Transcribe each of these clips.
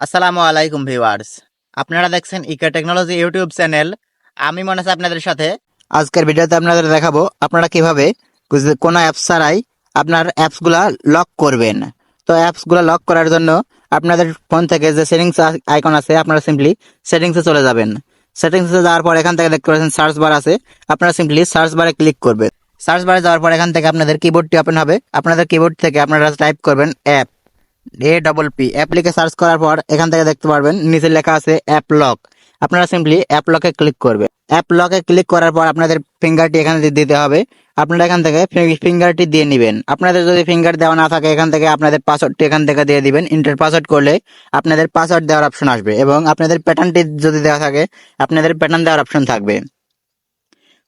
আসসালামু আলাইকুম ভিউয়ার্স। আপনারা দেখছেন ইকে টেকনোলজি ইউটিউব চ্যানেল। আমি মনে আছে আপনাদের সাথে আজকের ভিডিওতে আপনাদের দেখাবো আপনারা কিভাবে কোনো অ্যাপস ছাড়াই আপনার অ্যাপসগুলা লক করবেন। তো অ্যাপসগুলা লক করার জন্য আপনাদের ফোন থেকে যে সেটিংস আইকন আছে আপনারা সিম্পলি সেটিংসে চলে যাবেন। সেটিংসে যাওয়ার পর এখান থেকে দেখতে পাচ্ছেন সার্চ বার আছে, আপনারা সিম্পলি সার্চ বারে ক্লিক করবেন। সার্চ বারে যাওয়ার পর এখান থেকে আপনাদের কিবোর্ডটি ওপেন হবে। আপনাদের কিবোর্ড থেকে আপনারা টাইপ করবেন APP অ্যাপ লিখে সার্চ করার পর এখান থেকে দেখতে পারবেন নিচে লেখা আছে অ্যাপ লক। আপনারা সিম্পলি অ্যাপ লকে ক্লিক করবে। অ্যাপ লকে ক্লিক করার পর আপনাদের ফিঙ্গারটি এখানে দিতে হবে। আপনারা এখান থেকে ফিঙ্গারটি দিয়ে নেবেন। আপনাদের যদি ফিঙ্গার দেওয়া না থাকে এখান থেকে আপনাদের পাসওয়ার্ডটি এখান থেকে দিয়ে দিবেন। ইন্টার পাসওয়ার্ড করলে আপনাদের পাসওয়ার্ড দেওয়ার অপশন আসবে এবং আপনাদের প্যাটার্নটি যদি দেওয়া থাকে আপনাদের প্যাটার্ন দেওয়ার অপশন থাকবে।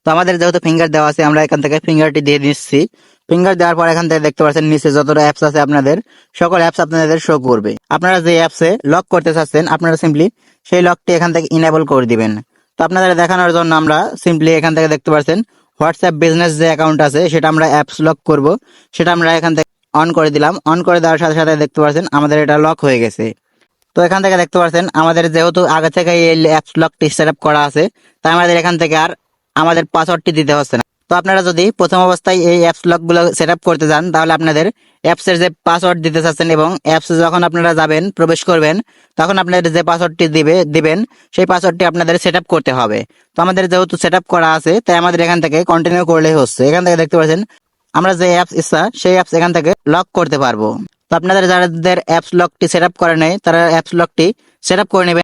তো আমাদের যেহেতু ফিঙ্গার দেওয়া আছে আমরা এখান থেকে ফিঙ্গারটি দিয়ে দিচ্ছি। ফিঙ্গার দেওয়ার পর এখান থেকে দেখতে পাচ্ছেন নিচে যতটা অ্যাপস আছে আপনাদের সকল অ্যাপস আপনাদের শো করবে। আপনারা যে অ্যাপসে লক করতে চাচ্ছেন আপনারা সিম্পলি সেই লকটি এখান থেকে ইনেবল করে দিবেন। তো আপনাদের দেখানোর জন্য আমরা সিম্পলি এখান থেকে দেখতে পাচ্ছেন হোয়াটসঅ্যাপ বিজনেস যে অ্যাকাউন্ট আছে সেটা আমরা অ্যাপস লক করব, সেটা আমরা এখান থেকে অন করে দিলাম। অন করে দেওয়ার সাথে সাথে দেখতে পাচ্ছেন আমাদের এটা লক হয়ে গেছে। তো এখান থেকে দেখতে পাচ্ছেন আমাদের যেহেতু আগে থেকে এই অ্যাপস লকটি সেট আপ করা আছে তাই আমাদের এখান থেকে আর আমাদের পাসওয়ার্ডটি দিতে হচ্ছে না। তো আপনারা যদি প্রথম অবস্থায় এই অ্যাপস লকগুলো সেট আপ করতে যান তাহলে আপনাদের অ্যাপসের যে পাসওয়ার্ড দিতে চাচ্ছেন এবং অ্যাপসে যখন আপনারা যাবেন প্রবেশ করবেন তখন আপনাদের যে পাসওয়ার্ডটি দিবেন সেই পাসওয়ার্ডটি আপনাদের সেট আপ করতে হবে। তো আমাদের যেহেতু সেট আপ করা আছে তাই আমাদের এখান থেকে কন্টিনিউ করলেই হচ্ছে। এখান থেকে দেখতে পাচ্ছেন আমরা যে অ্যাপস ইচ্ছা সেই অ্যাপস এখান থেকে লক করতে পারবো। তো আপনাদের যাদের অ্যাপস লকটি সেট আপ করে নেই তারা অ্যাপস লকটি সেট আপ করে নেবেন।